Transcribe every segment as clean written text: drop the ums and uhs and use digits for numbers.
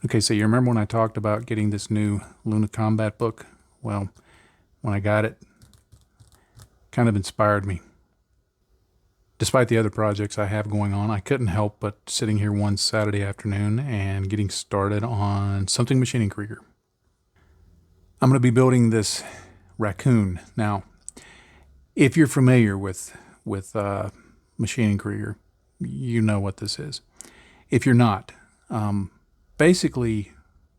Okay, so you remember when I talked about getting this new Luna Combat book? Well, when I got it, kind of inspired me. Despite the other projects I have going on, I couldn't help but sitting here one Saturday afternoon and getting started on something machining Krieger. I'm going to be building this Racoon. Now, if you're familiar with machining Krieger, you know what this is. If you're not, basically,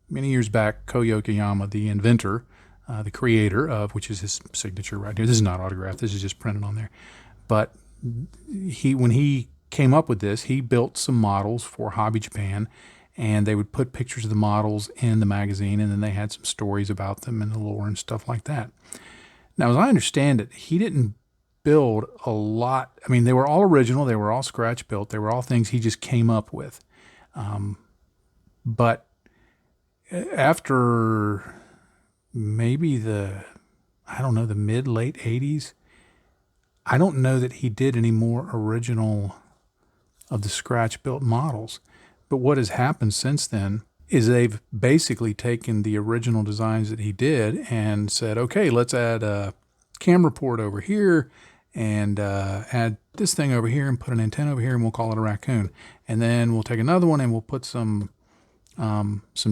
many years back, Ko Yokoyama, the inventor, the creator of, which is his signature right here. This is not autographed. This is just printed on there. But when he came up with this, he built some models for Hobby Japan, and they would put pictures of the models in the magazine, and then they had some stories about them and the lore and stuff like that. Now, as I understand it, he didn't build a lot. I mean, they were all original. They were all scratch built. They were all things he just came up with. But after maybe the mid-late 80s, I don't know that he did any more original of the scratch-built models. But what has happened since then is they've basically taken the original designs that he did and said, okay, let's add a camera port over here and add this thing over here and put an antenna over here, and we'll call it a Racoon. And then we'll take another one and we'll put some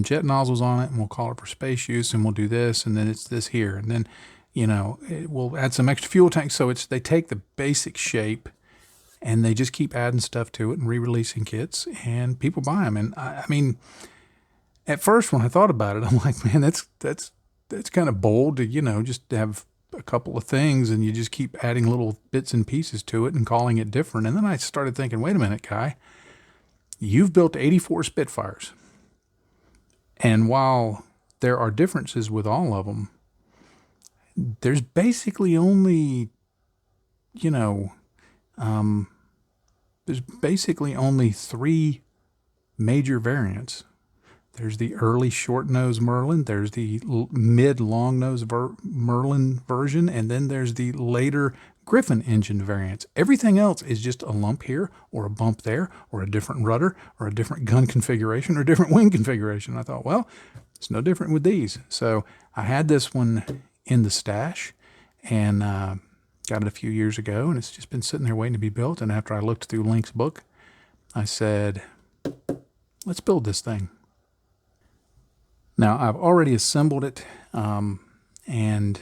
jet nozzles on it, and we'll call it for space use, and we'll do this, and then it's this here. And then, we'll add some extra fuel tanks. So they take the basic shape and they just keep adding stuff to it and re-releasing kits, and people buy them. And I mean, at first when I thought about it, I'm like, man, that's kind of bold to, just have a couple of things and you just keep adding little bits and pieces to it and calling it different. And then I started thinking, wait a minute, Kai, you've built 84 Spitfires. And while there are differences with all of them, there's basically only, there's basically only three major variants. There's the early short-nose Merlin, there's the mid-long-nose Merlin version, and then there's the later Griffin engine variants. Everything else is just a lump here, or a bump there, or a different rudder, or a different gun configuration, or a different wing configuration. I thought, well, it's no different with these. So I had this one in the stash, and got it a few years ago, and it's just been sitting there waiting to be built. And after I looked through Link's book, I said, let's build this thing. Now, I've already assembled it and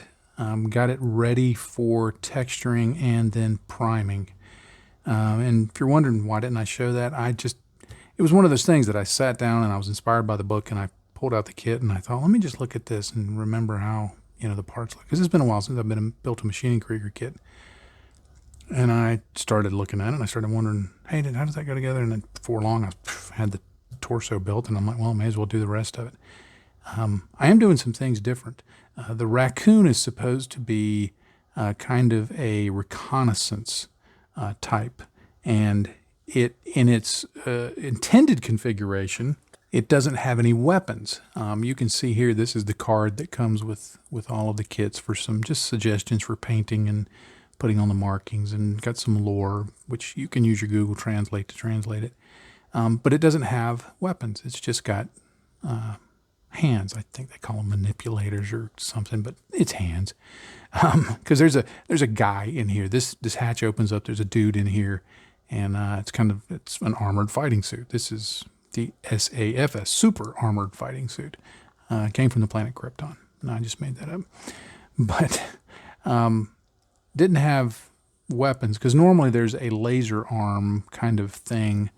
got it ready for texturing and then priming. And if you're wondering why didn't I show that, it was one of those things that I sat down and I was inspired by the book, and I pulled out the kit and I thought, let me just look at this and remember how the parts look. Because it's been a while since I've built a machining Krieger kit. And I started looking at it and I started wondering, hey, how does that go together? And then before long, I had the torso built, and I'm like, well, I may as well do the rest of it. I am doing some things different. The Racoon is supposed to be kind of a reconnaissance type, and in its intended configuration, it doesn't have any weapons. You can see here, this is the card that comes with all of the kits for some just suggestions for painting and putting on the markings, and got some lore, which you can use your Google Translate to translate it. But it doesn't have weapons. It's just got hands. I think they call them manipulators or something, but it's hands. Because there's a guy in here. This hatch opens up. There's a dude in here, and it's an armored fighting suit. This is the SAFS, Super Armored Fighting Suit. Came from the planet Krypton. No, I just made that up. But didn't have weapons, because normally there's a laser arm kind of thing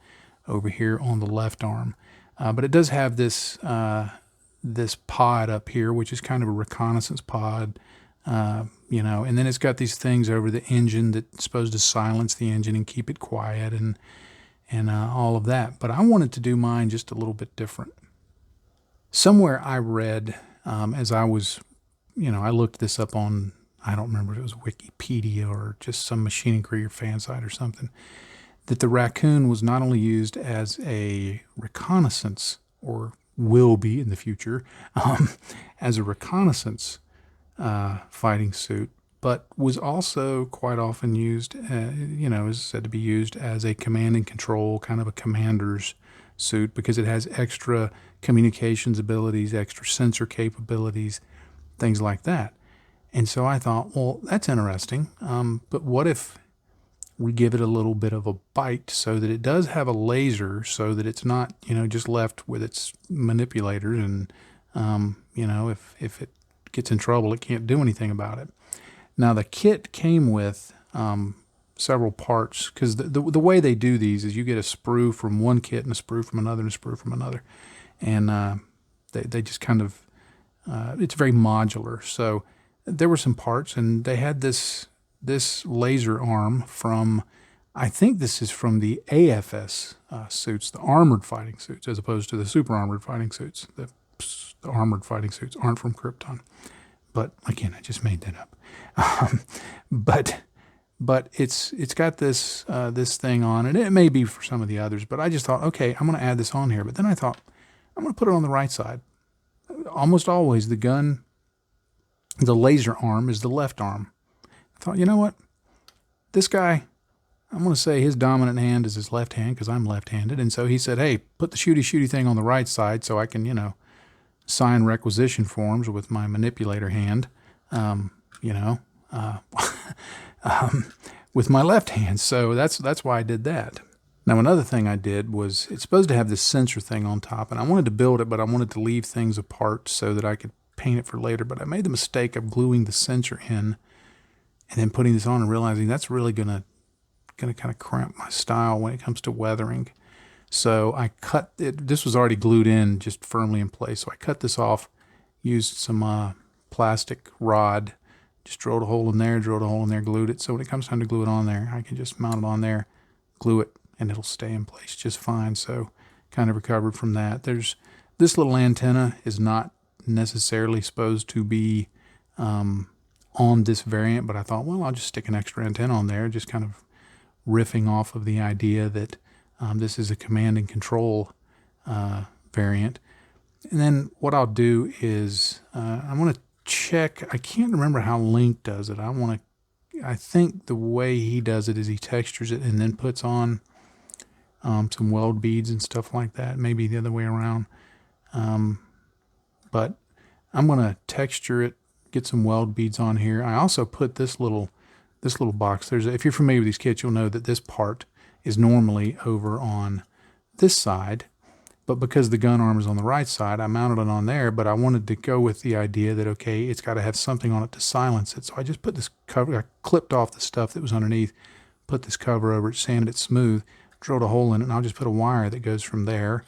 over here on the left arm. But it does have this pod up here, which is kind of a reconnaissance pod, and then it's got these things over the engine that's supposed to silence the engine and keep it quiet and all of that. But I wanted to do mine just a little bit different. Somewhere I read, as I was, I looked this up on, I don't remember if it was Wikipedia or just some Machining Krieger fan site or something, that the Racoon was not only used as a reconnaissance, or will be in the future, as a reconnaissance fighting suit, but was also quite often used, is said to be used as a command and control, kind of a commander's suit because it has extra communications abilities, extra sensor capabilities, things like that. And so I thought, well, that's interesting. But what if we give it a little bit of a bite so that it does have a laser, so that it's not, just left with its manipulators, and if it gets in trouble, it can't do anything about it. Now the kit came with several parts, because the way they do these is you get a sprue from one kit and a sprue from another and a sprue from another, and they just kind of it's very modular. So there were some parts, and they had this laser arm from, I think this is from the AFS suits, the armored fighting suits, as opposed to the super armored fighting suits. The armored fighting suits aren't from Krypton, but again, I just made that up. But it's got this thing on it. It may be for some of the others, but I just thought, okay, I'm going to add this on here. But then I thought, I'm going to put it on the right side. Almost always the laser arm is the left arm. I thought, you know what? This guy, I'm going to say his dominant hand is his left hand because I'm left-handed. And so he said, hey, put the shooty thing on the right side so I can, sign requisition forms with my manipulator hand, with my left hand. So that's why I did that. Now, another thing I did was, it's supposed to have this sensor thing on top, and I wanted to build it, but I wanted to leave things apart so that I could paint it for later. But I made the mistake of gluing the sensor in and then putting this on and realizing that's really gonna kind of cramp my style when it comes to weathering. So I cut it. This was already glued in, just firmly in place. So I cut this off, used some plastic rod, just drilled a hole in there, glued it. So when it comes time to glue it on there, I can just mount it on there, glue it, and it'll stay in place just fine. So kind of recovered from that. There's this little antenna is not necessarily supposed to be on this variant, but I thought, well, I'll just stick an extra antenna on there, just kind of riffing off of the idea that this is a command and control variant. And then what I'll do is I'm going to check. I can't remember how Link does it. I think the way he does it is he textures it and then puts on some weld beads and stuff like that. Maybe the other way around. But I'm going to texture it, get some weld beads on here. I also put this little box. If you're familiar with these kits, you'll know that this part is normally over on this side, but because the gun arm is on the right side, I mounted it on there. But I wanted to go with the idea that, okay, it's got to have something on it to silence it. So I just put this cover, I clipped off the stuff that was underneath, put this cover over it, sanded it smooth, drilled a hole in it, and I'll just put a wire that goes from there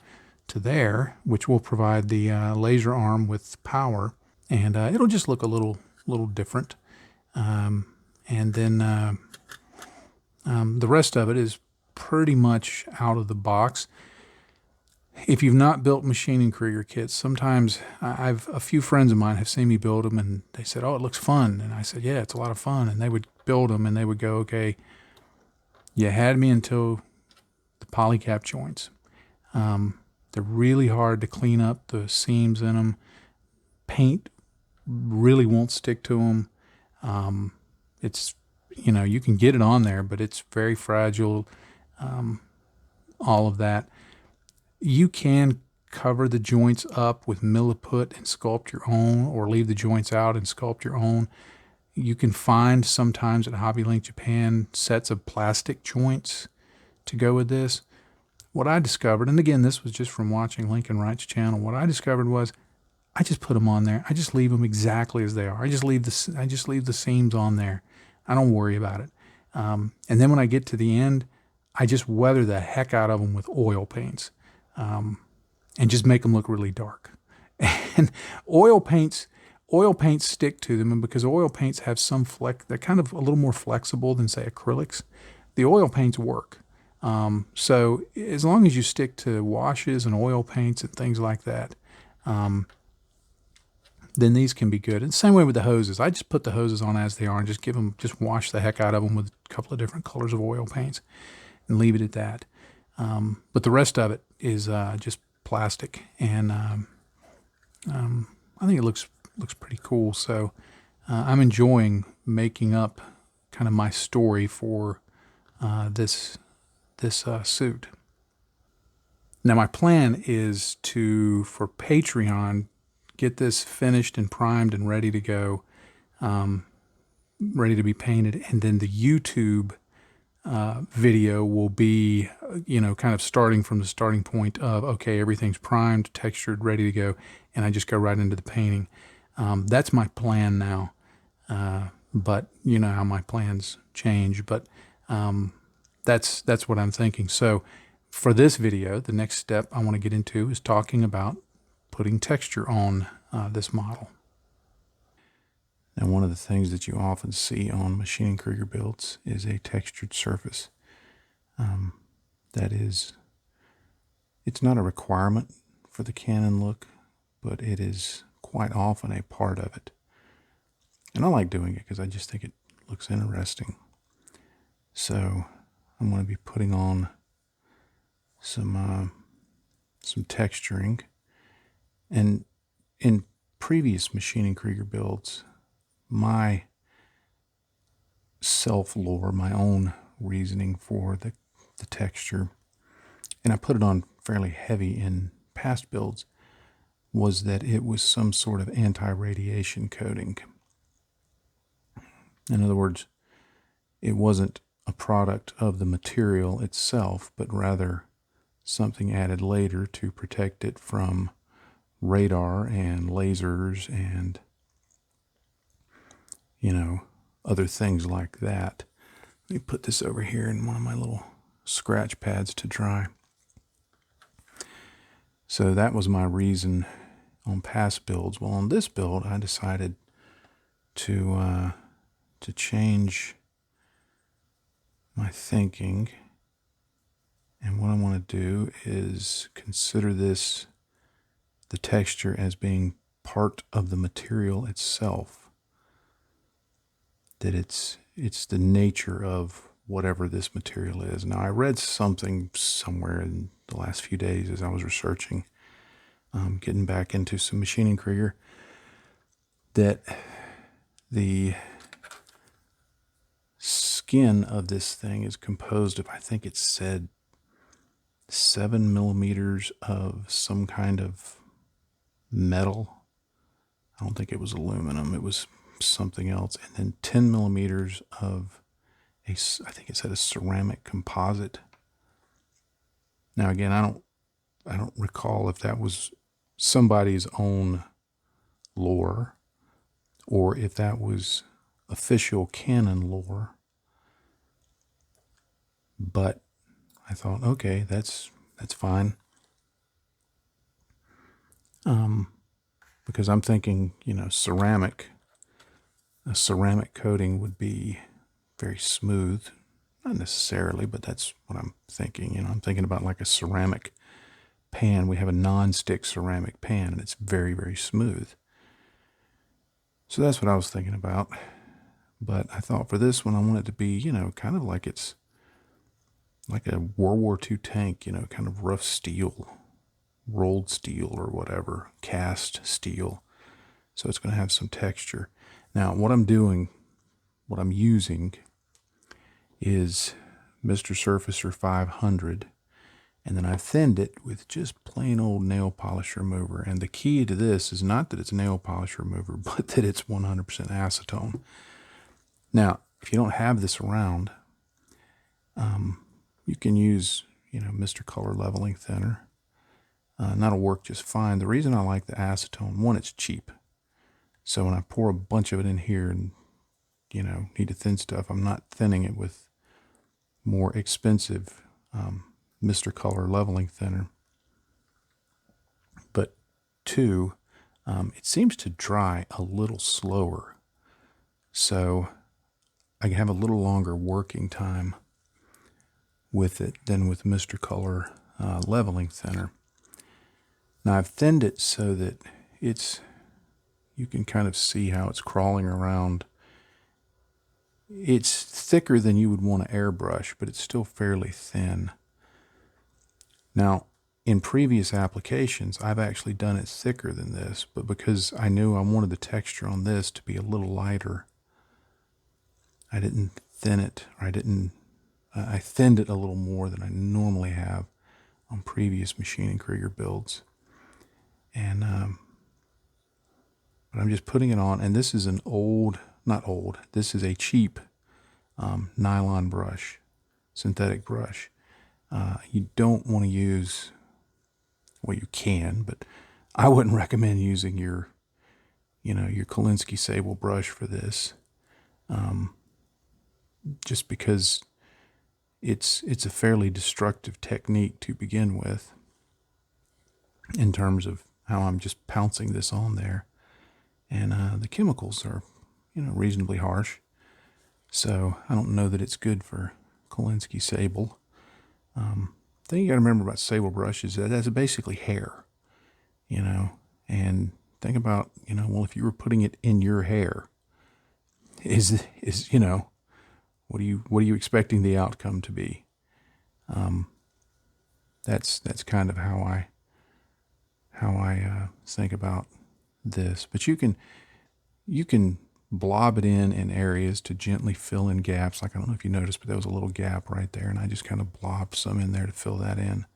to there, which will provide the laser arm with power, and it'll just look a little different. And then the rest of it is pretty much out of the box. If you've not built Maschinen Krieger kits, sometimes a few friends of mine have seen me build them, and they said, oh, it looks fun. And I said, yeah, it's a lot of fun. And they would build them, and they would go, okay, you had me until the polycap joints. They're really hard to clean up the seams in them. Paint really won't stick to them. It's, you can get it on there, but it's very fragile, all of that. You can cover the joints up with milliput and sculpt your own, or leave the joints out and sculpt your own. You can find sometimes at Hobby Link Japan sets of plastic joints to go with this. What I discovered, and again, this was just from watching Lincoln Wright's channel, what I discovered was I just put them on there. I just leave them exactly as they are. I just leave the seams on there. I don't worry about it. And then when I get to the end, I just weather the heck out of them with oil paints, and just make them look really dark. And oil paints stick to them, and because oil paints have some they're kind of a little more flexible than, say, acrylics. The oil paints work. So as long as you stick to washes and oil paints and things like that, then these can be good. And same way with the hoses. I just put the hoses on as they are and just wash the heck out of them with a couple of different colors of oil paints and leave it at that. But the rest of it is just plastic, and I think it looks pretty cool. So I'm enjoying making up kind of my story for this suit. Now my plan is to, for Patreon, get this finished and primed and ready to go, ready to be painted, and then the YouTube video will be, kind of starting from the starting point of, okay, everything's primed, textured, ready to go, and I just go right into the painting. That's my plan now, but you know how my plans change, but that's what I'm thinking. So for this video, the next step I want to get into is talking about putting texture on this model. Now, one of the things that you often see on Maschinen Krieger builds is a textured surface. That is, it's not a requirement for the Canon look, but it is quite often a part of it. And I like doing it because I just think it looks interesting. So I'm going to be putting on some texturing. And in previous Maschinen Krieger builds, my self-lore, my own reasoning for the texture, and I put it on fairly heavy in past builds, was that it was some sort of anti-radiation coating. In other words, it wasn't a product of the material itself, but rather something added later to protect it from radar and lasers and, other things like that. Let me put this over here in one of my little scratch pads to dry. So that was my reason on past builds. Well, on this build, I decided to change my thinking. And what I want to do is consider the texture as being part of the material itself. That it's the nature of whatever this material is. Now, I read something somewhere in the last few days as I was researching, getting back into some Maschinen Krieger, that the skin of this thing is composed of, I think it said, 7 millimeters of some kind of metal. I don't think it was aluminum. It was something else. And then 10 millimeters of I think it said a ceramic composite. Now, again, I don't recall if that was somebody's own lore or if that was official Canon lore. But I thought, okay, that's fine. Because I'm thinking, a ceramic coating would be very smooth. Not necessarily, but that's what I'm thinking. I'm thinking about like a ceramic pan. We have a non-stick ceramic pan, and it's very, very smooth. So that's what I was thinking about. But I thought for this one, I want it to be, kind of like it's like a World War II tank, kind of rough steel, rolled steel or whatever, cast steel. So it's going to have some texture. Now, what I'm using is Mr. Surfacer 500, and then I thinned it with just plain old nail polish remover. And the key to this is not that it's nail polish remover, but that it's 100% acetone. Now, if you don't have this around, you can use, Mr. Color Leveling Thinner. That'll work just fine. The reason I like the acetone, one, it's cheap. So when I pour a bunch of it in here and, need to thin stuff, I'm not thinning it with more expensive Mr. Color Leveling Thinner. But two, it seems to dry a little slower. So I have a little longer working time with it than with Mr. Color Leveling Thinner. Now I've thinned it so that you can kind of see how it's crawling around. It's thicker than you would want to airbrush, but it's still fairly thin. Now, in previous applications, I've actually done it thicker than this, but because I knew I wanted the texture on this to be a little lighter, I didn't thin it, or I thinned it a little more than I normally have on previous Maschinen Krieger builds. And but I'm just putting it on, and this is an not old, this is a cheap nylon brush, synthetic brush. You don't want to use, well, you can, but I wouldn't recommend using your Kolinsky Sable brush for this, just because it's a fairly destructive technique to begin with, in terms of how I'm just pouncing this on there. And the chemicals are, reasonably harsh. So I don't know that it's good for Kolinsky Sable. Thing you got to remember about sable brushes is that that's basically hair, and think about, well, if you were putting it in your hair, is what are you expecting the outcome to be? That's kind of how I think about this. But you can blob it in areas to gently fill in gaps. Like, I don't know if you noticed, but there was a little gap right there, and I just kind of blobbed some in there to fill that in.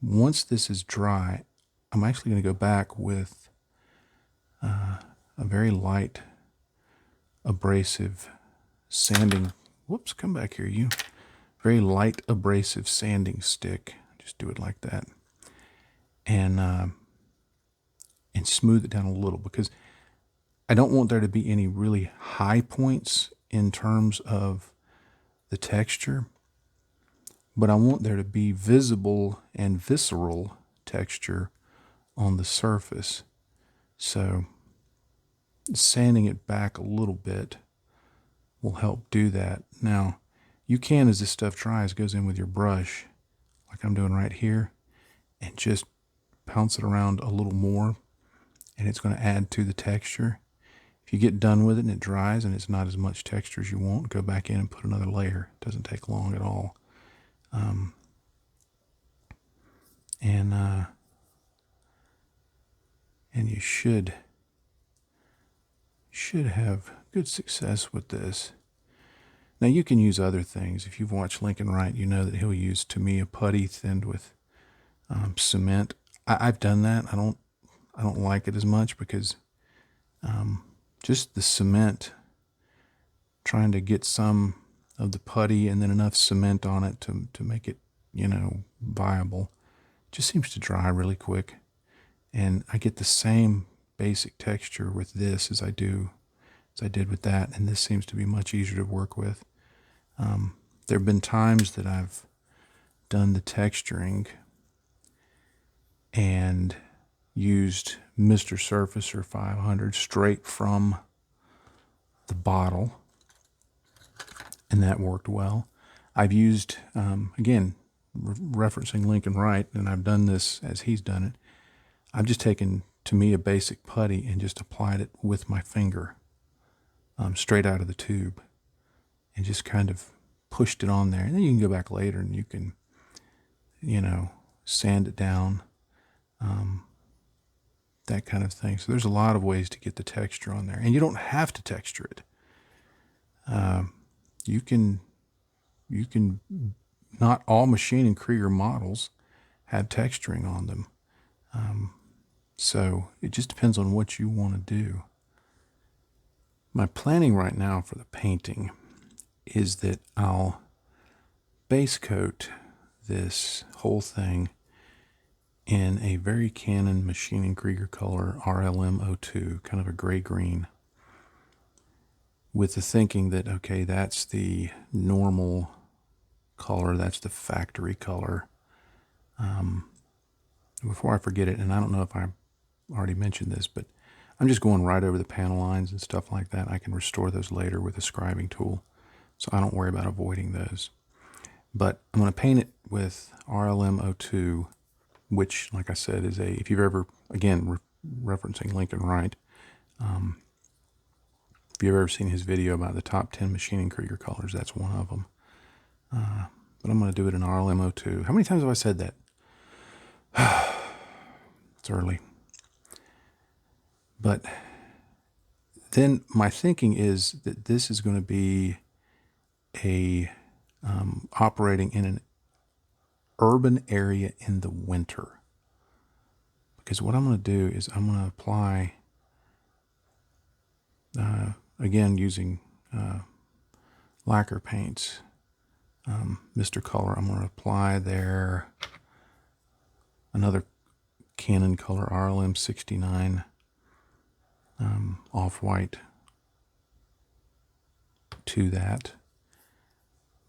Once this is dry, I'm actually going to go back with a very light abrasive sanding. Whoops, come back here, you. Very light abrasive sanding stick. Just do it like that. And smooth it down a little, because I don't want there to be any really high points in terms of the texture, but I want there to be visible and visceral texture on the surface. So sanding it back a little bit will help do that. Now, you can, as this stuff dries, goes in with your brush, like I'm doing right here, and just pounce it around a little more, and it's going to add to the texture. If you get done with it and it dries and it's not as much texture as you want, go back in and put another layer. It doesn't take long at all. And you should have good success with this. Now, you can use other things. If you've watched Lincoln Wright, you know that he'll use, to me, a putty thinned with cement. I've done that. I don't like it as much, because just the cement, trying to get some of the putty and then enough cement on it to make it, viable, just seems to dry really quick. And I get the same basic texture with this as I did with that, and this seems to be much easier to work with. There have been times that I've done the texturing and used Mr. Surfacer 500 straight from the bottle, and that worked well. I've used, again, referencing Lincoln Wright, and I've done this as he's done it. I've just taken, to me, a basic putty and just applied it with my finger, straight out of the tube, and just kind of pushed it on there. And then you can go back later and you can, sand it down, that kind of thing. So there's a lot of ways to get the texture on there, and you don't have to texture it. You can, not all Maschinen Krieger models have texturing on them. So it just depends on what you want to do. My planning right now for the painting is that I'll base coat this whole thing in a very Canon Maschinen Krieger color, RLM02, kind of a gray-green, with the thinking that, okay, that's the normal color, that's the factory color. Before I forget it, and I don't know if I already mentioned this, but I'm just going right over the panel lines and stuff like that. I can restore those later with a scribing tool, so I don't worry about avoiding those. But I'm going to paint it with RLM02, which, like I said, is if you've ever, again, referencing Lincoln Wright, if you've ever seen his video about the top 10 Maschinen Krieger colors, that's one of them. But I'm going to do it in RLM02. How many times have I said that? It's early. But then my thinking is that this is going to be operating in urban area in the winter. Because what I'm going to do is I'm going to apply, again, using lacquer paints, Mr. Color. I'm going to apply there another Canon color, RLM 69, off-white to that.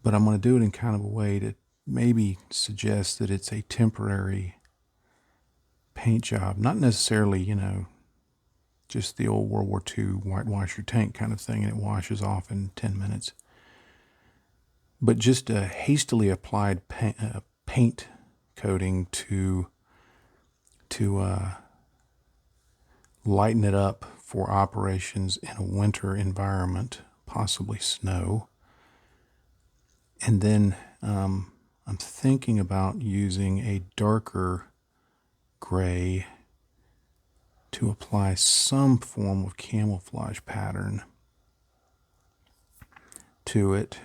But I'm going to do it in kind of a way to maybe suggest that it's a temporary paint job. Not necessarily, you know, just the old World War II whitewash your tank kind of thing and it washes off in 10 minutes. But just a hastily applied paint coating to lighten it up for operations in a winter environment, possibly snow. And then I'm thinking about using a darker gray to apply some form of camouflage pattern to it.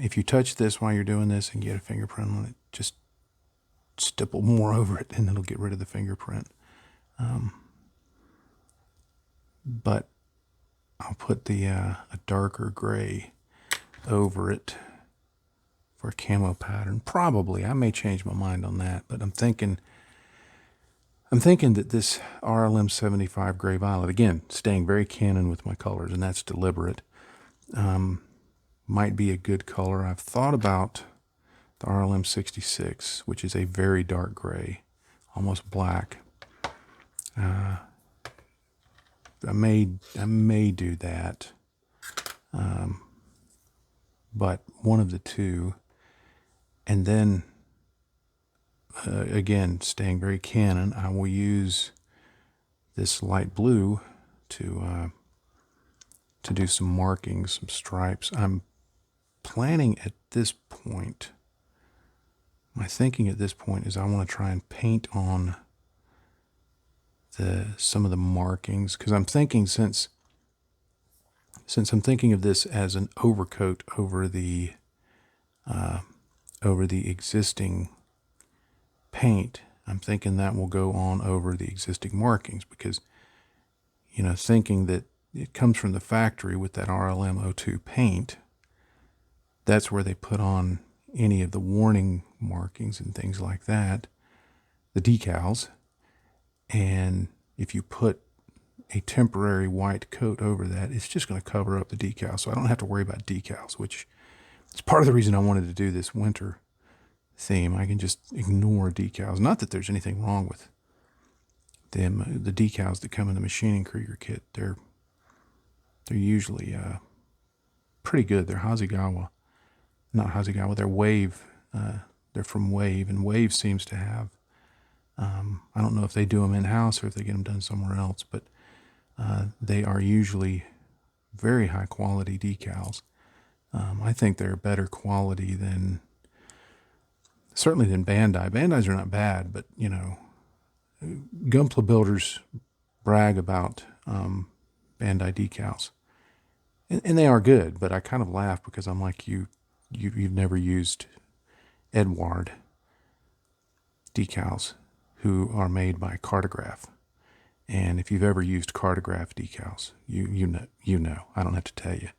If you touch this while you're doing this and get a fingerprint on it, just stipple more over it and it'll get rid of the fingerprint. But I'll put a darker gray over it for a camo pattern. Probably. I may change my mind on that, but I'm thinking that this RLM 75 Gray Violet, again, staying very Canon with my colors, and that's deliberate, might be a good color. I've thought about the RLM 66, which is a very dark gray, almost black. I may do that, but one of the two. And then, again, staying very Canon, I will use this light blue to do some markings, some stripes. I'm planning at this point, my thinking at this point is I want to try and paint on some of the markings, because I'm thinking since I'm thinking of this as an overcoat over the existing paint, I'm thinking that will go on over the existing markings, because, you know, thinking that it comes from the factory with that RLM 02 paint, that's where they put on any of the warning markings and things like that, the decals. And if you put a temporary white coat over that, it's just going to cover up the decals. So I don't have to worry about decals, which is part of the reason I wanted to do this winter theme. I can just ignore decals. Not that there's anything wrong with them. The decals that come in the Maschinen Krieger kit, they're usually pretty good. They're Hasegawa. Not Hasegawa, they're Wave. They're from Wave, and Wave seems to have, I don't know if they do them in-house or if they get them done somewhere else, but they are usually very high quality decals. I think they're better quality than Bandai. Bandais are not bad, but, you know, Gunpla builders brag about Bandai decals. And they are good, but I kind of laugh because I'm like, you've never used Edward decals, who are made by Cartograph. And if you've ever used Cartograph decals, you know. I don't have to tell you.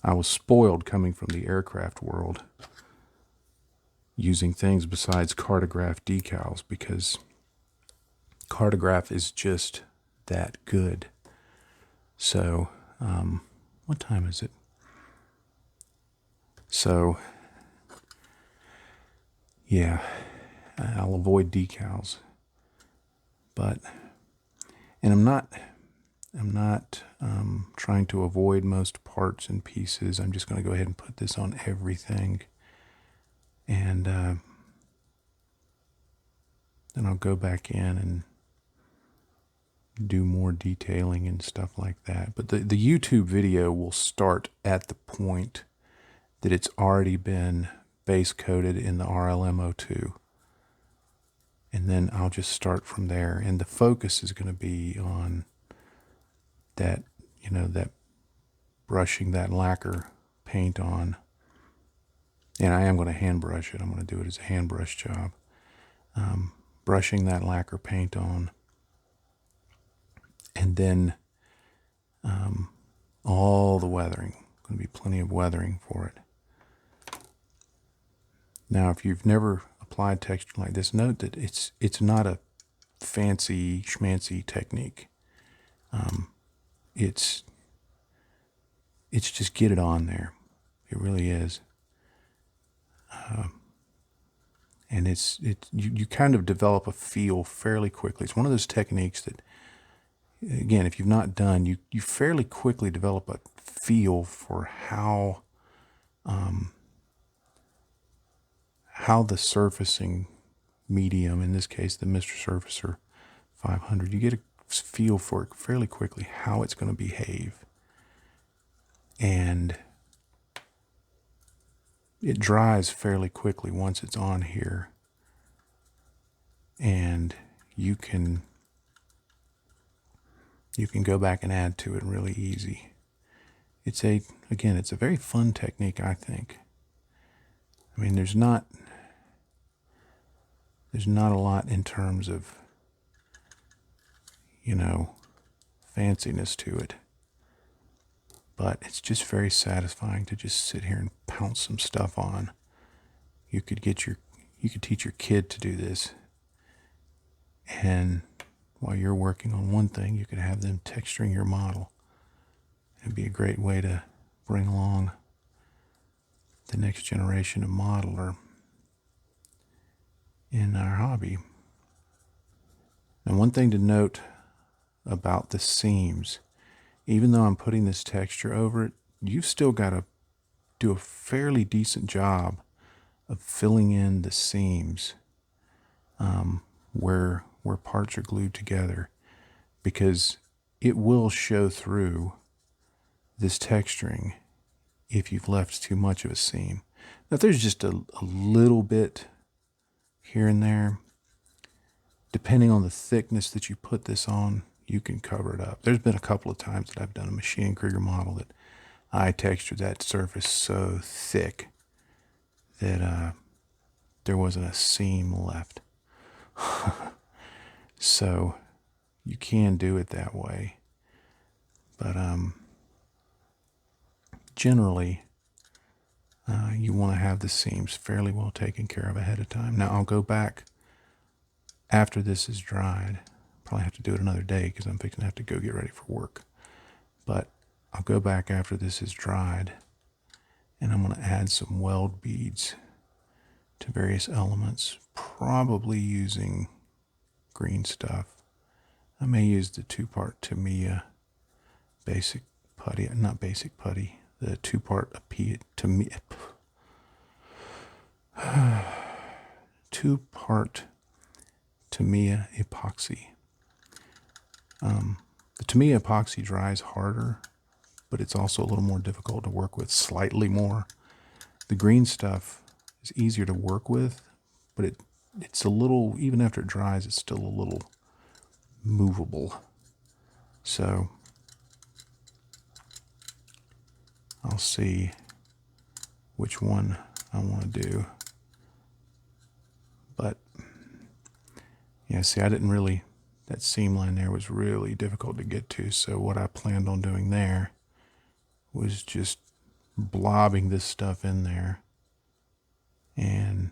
I was spoiled coming from the aircraft world, using things besides Cartograph decals, because Cartograph is just that good. So, what time is it? So, yeah, I'll avoid decals. But, and I'm not trying to avoid most parts and pieces. I'm just going to go ahead and put this on everything. And then I'll go back in and do more detailing and stuff like that. But the YouTube video will start at the point that it's already been base coated in the RLM 02. And then I'll just start from there. And the focus is going to be on that, you know, that brushing that lacquer paint on And I am going to hand brush it. I'm going to do it as a hand brush job. Brushing that lacquer paint on. And then all the weathering. Going to be plenty of weathering for it. Now, if you've never applied texture like this, note that it's not a fancy schmancy technique. It's just get it on there. It really is. And you kind of develop a feel fairly quickly. It's one of those techniques that, again, if you've not done, you fairly quickly develop a feel for how the surfacing medium, in this case the Mr. Surfacer 500, you get a feel for it fairly quickly how it's going to behave. And it dries fairly quickly once it's on here, and you can go back and add to it really easy. It's a very fun technique, I think. I mean, there's not a lot in terms of, fanciness to it. But it's just very satisfying to just sit here and pounce some stuff on. You could teach your kid to do this. And while you're working on one thing, you could have them texturing your model. It'd be a great way to bring along the next generation of modeler in our hobby. Now, one thing to note about the seams, even though I'm putting this texture over it, you've still got to do a fairly decent job of filling in the seams where parts are glued together, because it will show through this texturing if you've left too much of a seam. Now, if there's just a little bit here and there, depending on the thickness that you put this on, you can cover it up. There's been a couple of times that I've done a Maschinen Krieger model that I textured that surface so thick that there wasn't a seam left. So you can do it that way. But generally, you want to have the seams fairly well taken care of ahead of time. Now, I'll go back after this is dried. Probably have to do it another day because I'm fixing to have to go get ready for work. But I'll go back after this is dried, and I'm going to add some weld beads to various elements, probably using green stuff. I may use the 2-part Tamiya basic putty, not basic putty, the 2-part Tamiya 2-part Tamiya epoxy. The Tamiya epoxy dries harder, but it's also a little more difficult to work with, slightly more. The green stuff is easier to work with, but it's a little, even after it dries, it's still a little movable. So I'll see which one I want to do. But yeah, see, that seam line there was really difficult to get to. So what I planned on doing there was just blobbing this stuff in there and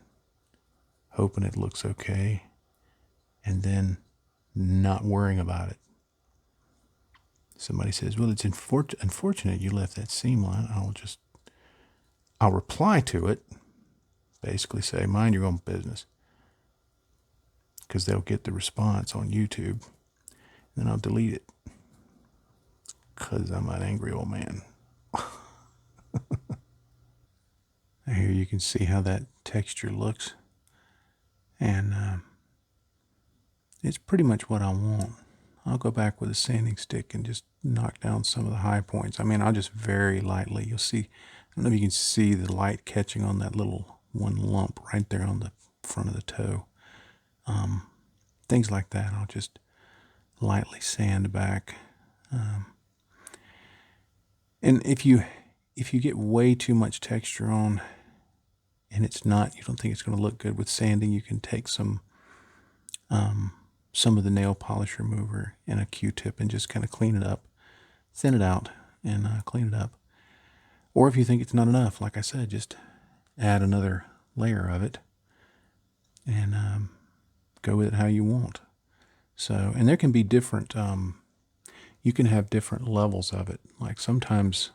hoping it looks okay, and then not worrying about it. Somebody says, well, it's unfortunate you left that seam line. I'll reply to it, basically say, mind your own business, because they'll get the response on YouTube. Then I'll delete it because I'm an angry old man. Here you can see how that texture looks, and it's pretty much what I want. I'll go back with a sanding stick and just knock down some of the high points. I mean, I'll just very lightly, you'll see, I don't know if you can see the light catching on that little one lump right there on the front of the toe. Things like that, I'll just lightly sand back. And if you get way too much texture on, and it's not, you don't think it's going to look good with sanding, you can take some of the nail polish remover and a Q-tip and just kind of clean it up, thin it out, and clean it up. Or if you think it's not enough, like I said, just add another layer of it and go with it how you want. So, and there can be different, you can have different levels of it. Like sometimes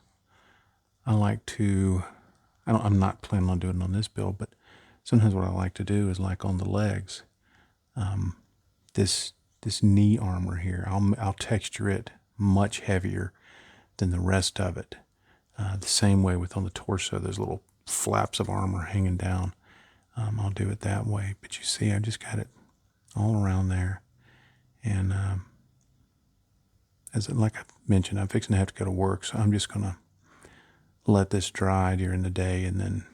I like to, I'm not planning on doing it on this build, but sometimes what I like to do is like on the legs, this knee armor here, I'll texture it much heavier than the rest of it. The same way with on the torso, those little flaps of armor hanging down. I'll do it that way. But you see, I've just got it all around there. And like I mentioned, I'm fixing to have to go to work, so I'm just going to let this dry during the day, and then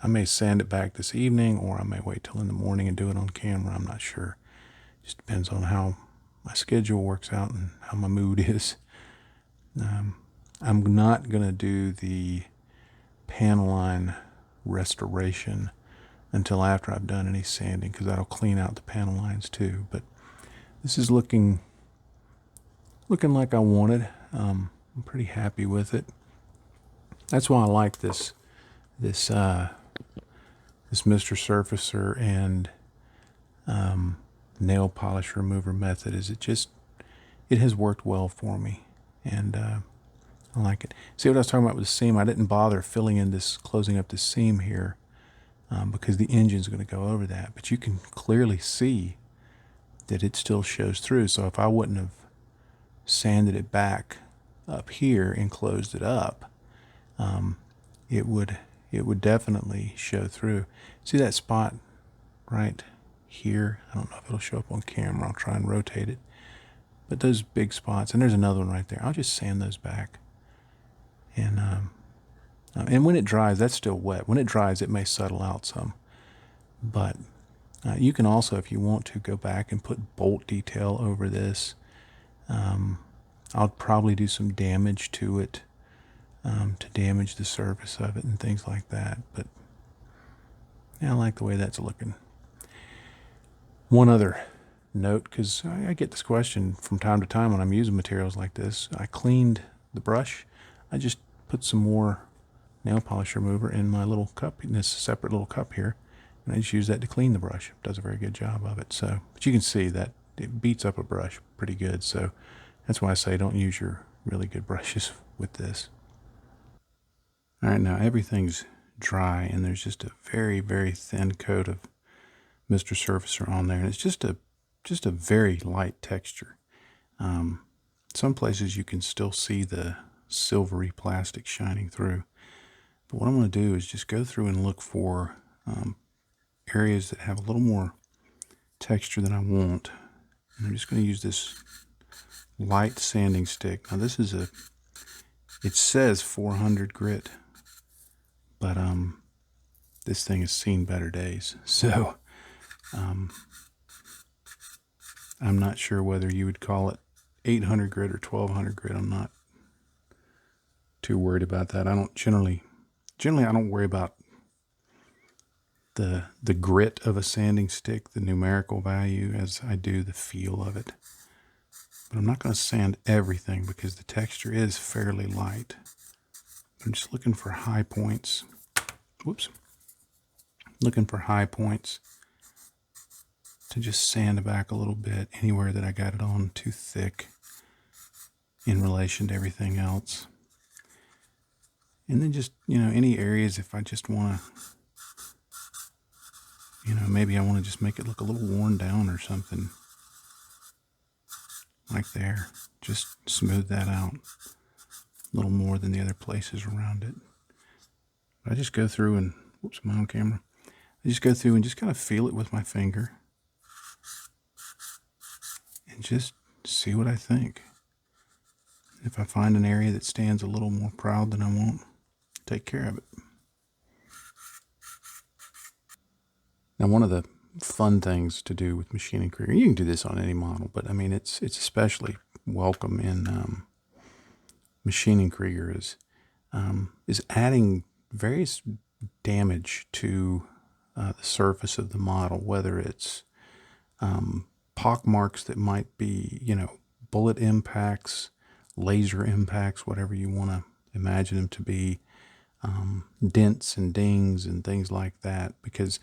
I may sand it back this evening, or I may wait till in the morning and do it on camera. I'm not sure. Just depends on how my schedule works out and how my mood is. I'm not going to do the panel line restoration until after I've done any sanding, because that'll clean out the panel lines too. But this is looking like I wanted. I'm pretty happy with it. That's why I like this Mr. Surfacer and nail polish remover method. Is it has worked well for me, and I like it. See what I was talking about with the seam? I didn't bother filling in this, closing up this seam here, because the engine's going to go over that. But you can clearly see that it still shows through. So if I wouldn't have sanded it back up here and closed it up, it would definitely show through. See that spot right here? I don't know if it'll show up on camera. I'll try and rotate it. But those big spots, and there's another one right there, I'll just sand those back. And when it dries, that's still wet. When it dries, it may settle out some. But you can also, if you want to, go back and put bolt detail over this. I'll probably do some damage to it, to damage the surface of it and things like that. But yeah, I like the way that's looking. One other note, because I get this question from time to time when I'm using materials like this. I cleaned the brush. I just put some more nail polish remover in my little cup, in this separate little cup here, and I just use that to clean the brush. It does a very good job of it. So, but you can see that it beats up a brush pretty good. So that's why I say don't use your really good brushes with this. All right, now everything's dry, and there's just a very, very thin coat of Mr. Surfacer on there, and it's just a very light texture. Some places you can still see the silvery plastic shining through. But what I'm going to do is just go through and look for areas that have a little more texture than I want. And I'm just going to use this light sanding stick. Now this is it says 400 grit, but this thing has seen better days. So I'm not sure whether you would call it 800 grit or 1200 grit. I'm not too worried about that. I don't generally I don't worry about the grit of a sanding stick, the numerical value, as I do the feel of it. But I'm not going to sand everything because the texture is fairly light. I'm just looking for high points. Whoops. Looking for high points to just sand back a little bit anywhere that I got it on too thick in relation to everything else. And then just, any areas if I just want to, maybe I want to just make it look a little worn down or something. Like there. Just smooth that out a little more than the other places around it. But I just go through and, whoops, I'm on camera. I just go through and just kind of feel it with my finger. And just see what I think. If I find an area that stands a little more proud than I want, take care of it. Now, one of the fun things to do with Maschinen Krieger, you can do this on any model, but I mean, it's especially welcome in Maschinen Krieger is adding various damage to the surface of the model, whether it's pock marks that might be, bullet impacts, laser impacts, whatever you want to imagine them to be, dents and dings and things like that, because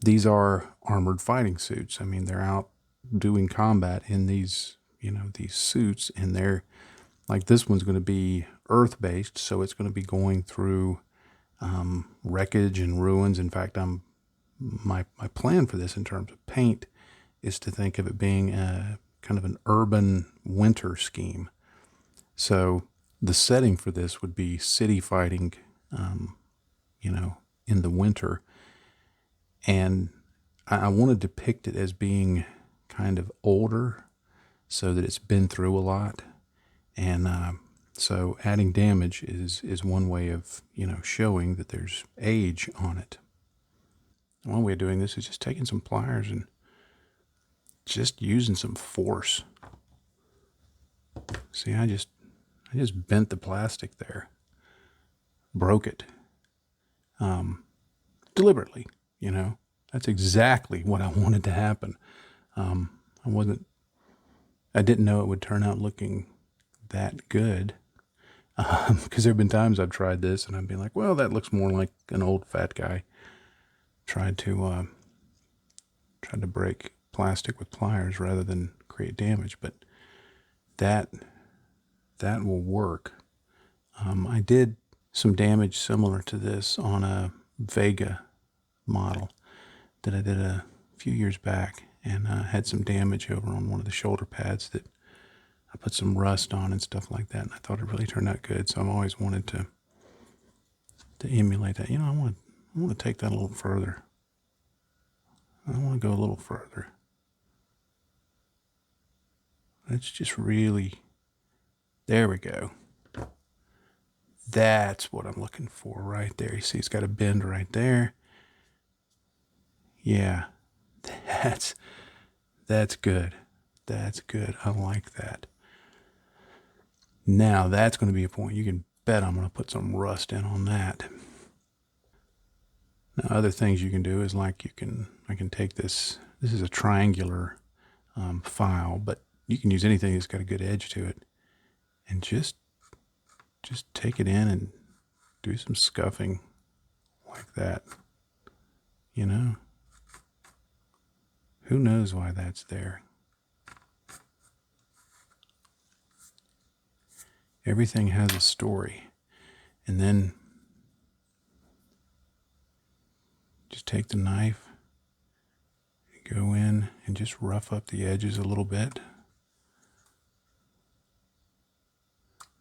these are armored fighting suits. I mean, they're out doing combat in these, these suits, and they're like, this one's going to be earth-based, so it's going to be going through wreckage and ruins. In fact, my plan for this in terms of paint is to think of it being a kind of an urban winter scheme. So the setting for this would be city fighting, in the winter. And I want to depict it as being kind of older so that it's been through a lot. And so adding damage is one way of, showing that there's age on it. One way of doing this is just taking some pliers and just using some force. See, I just bent the plastic there, broke it, deliberately. That's exactly what I wanted to happen. I didn't know it would turn out looking that good, because there have been times I've tried this and I'd be like, well, that looks more like an old fat guy tried to break plastic with pliers rather than create damage. But that will work. I did some damage similar to this on a Vega model that I did a few years back, and had some damage over on one of the shoulder pads that I put some rust on and stuff like that, and I thought it really turned out good. So I've always wanted to emulate that. I want to take that a little further. I want to go a little further. Let's just really, there we go. That's what I'm looking for right there. You see, it's got a bend right there. Yeah, that's good. That's good. I like that. Now that's going to be a point. You can bet I'm going to put some rust in on that. Now, other things you can do is I can take this. This is a triangular file, but you can use anything that's got a good edge to it, and just take it in and do some scuffing like that. Who knows why that's there? Everything has a story. And then just take the knife, go in and just rough up the edges a little bit.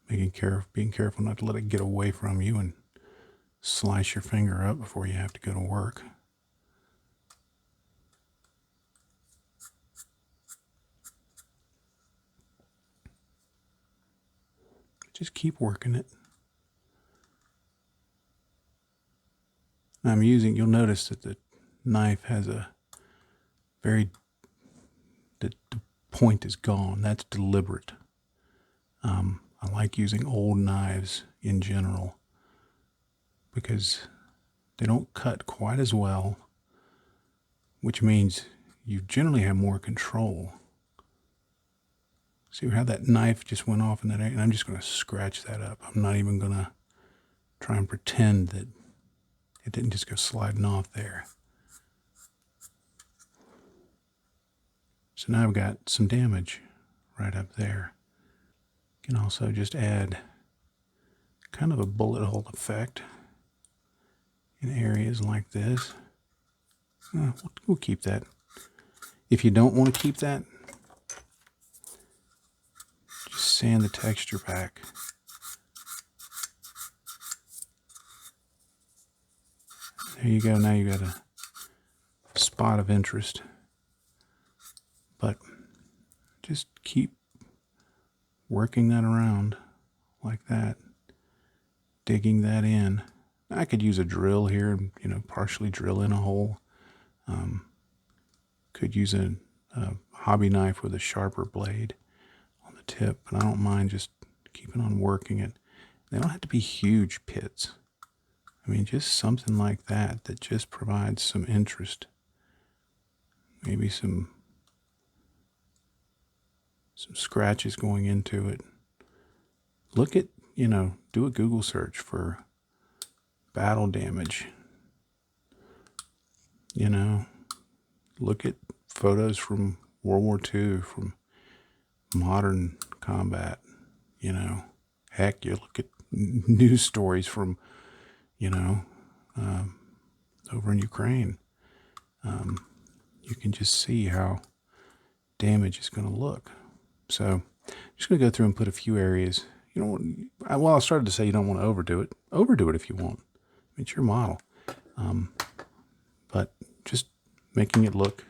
Being careful not to let it get away from you and slice your finger up before you have to go to work. Just keep working it. You'll notice that the knife has the point is gone. That's deliberate. I like using old knives in general because they don't cut quite as well, which means you generally have more control. See how that knife just went off in that area? And I'm just going to scratch that up. I'm not even going to try and pretend that it didn't just go sliding off there. So now I've got some damage right up there. You can also just add kind of a bullet hole effect in areas like this. We'll keep that. If you don't want to keep that, just sand the texture back. There you go. Now you got a spot of interest. But just keep working that around like that, digging that in. I could use a drill here and, partially drill in a hole. Could use a hobby knife with a sharper blade on the tip, but I don't mind just keeping on working it. They don't have to be huge pits. I mean, just something like that that just provides some interest. Maybe some scratches going into it. Look at, do a Google search for battle damage. Look at photos from World War II, from modern combat. Heck, you look at news stories from, over in Ukraine. You can just see how damage is going to look. So I'm just going to go through and put a few areas. I started to say you don't want to overdo it. Overdo it if you want. It's your model. But just making it look,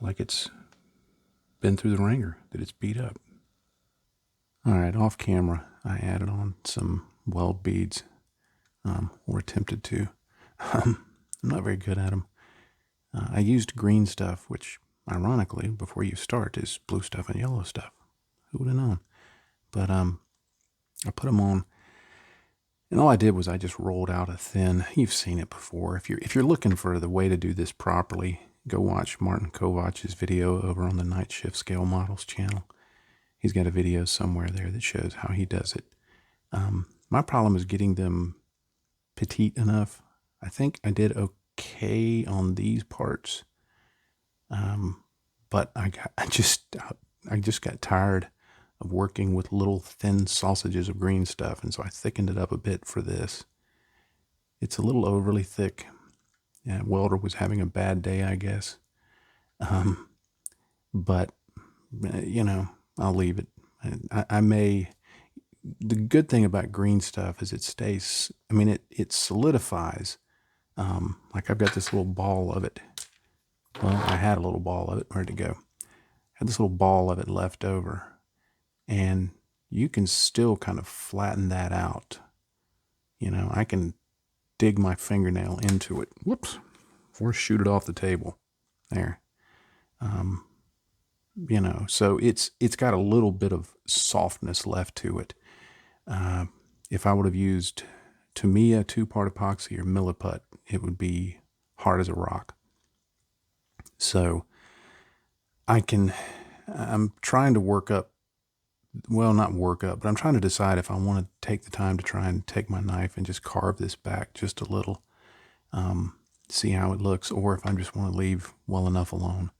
like it's been through the ringer, that it's beat up. All right, off camera, I added on some weld beads, or attempted to. I'm not very good at them. I used green stuff, which, ironically, before you start, is blue stuff and yellow stuff. Who would have known? But I put them on, and all I did was I just rolled out a thin. You've seen it before. If you're looking for the way to do this properly, go watch Martin Kovach's video over on the Night Shift Scale Models channel. He's got a video somewhere there that shows how he does it. My problem is getting them petite enough. I think I did okay on these parts, but I just got tired of working with little thin sausages of green stuff, and so I thickened it up a bit for this. It's a little overly thick. Yeah, welder was having a bad day, I guess. But I'll leave it. I may. The good thing about green stuff is it stays. I mean, it solidifies. Like I've got this little ball of it. Well, I had a little ball of it. Where'd it go? Had this little ball of it left over, and you can still kind of flatten that out. I can dig my fingernail into it. Whoops! Or shoot it off the table. There. So it's got a little bit of softness left to it. If I would have used Tamiya 2-part epoxy or Milliput, it would be hard as a rock. So I'm trying to work up, well, not work up, but I'm trying to decide if I want to take the time to try and take my knife and just carve this back just a little, see how it looks, or if I just want to leave well enough alone.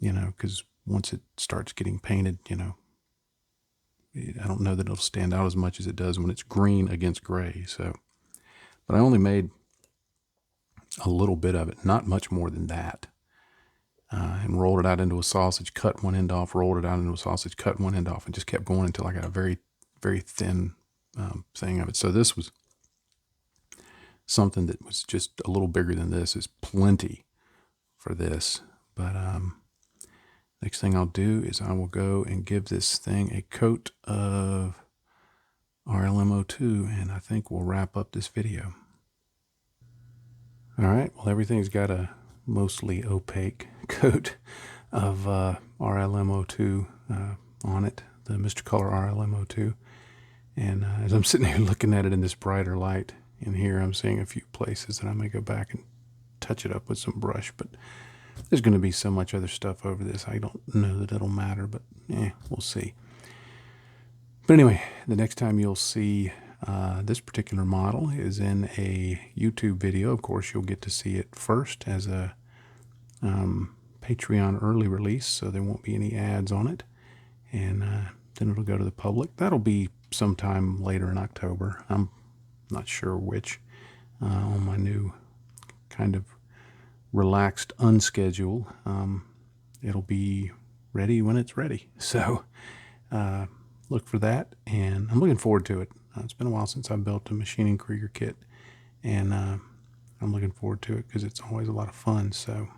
Because once it starts getting painted, I don't know that it'll stand out as much as it does when it's green against gray. So, but I only made a little bit of it, not much more than that, and rolled it out into a sausage, cut one end off, rolled it out into a sausage, cut one end off, and just kept going until I got a very, very thin thing of it. So this was something that was just a little bigger than this. Is plenty for this, but next thing I'll do is I will go and give this thing a coat of RLMO2, and I think we'll wrap up this video. All right, well, everything's got a mostly opaque coat of RLMO2 on it, the Mr. Color RLMO2. And as I'm sitting here looking at it in this brighter light in here, I'm seeing a few places that I may go back and touch it up with some brush, but there's going to be so much other stuff over this. I don't know that it'll matter, but we'll see. But anyway, the next time you'll see this particular model is in a YouTube video. Of course, you'll get to see it first as a Patreon early release, so there won't be any ads on it. And then it'll go to the public. That'll be sometime later in October. I'm not sure which, on my new kind of relaxed unschedule. It'll be ready when it's ready. So look for that, and I'm looking forward to it. It's been a while since I built a Maschinen Krieger kit, and I'm looking forward to it because it's always a lot of fun. So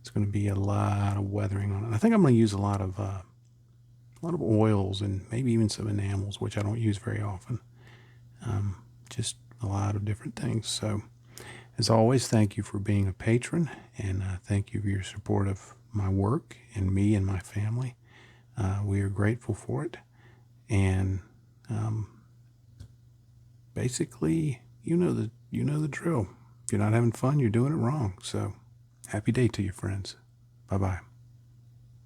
it's going to be a lot of weathering on it. I think I'm going to use a lot of oils and maybe even some enamels, which I don't use very often. Just a lot of different things. So as always, thank you for being a patron, and thank you for your support of my work and me and my family. We are grateful for it, and basically, you know the drill. If you're not having fun, you're doing it wrong. So, happy day to you, friends. Bye-bye.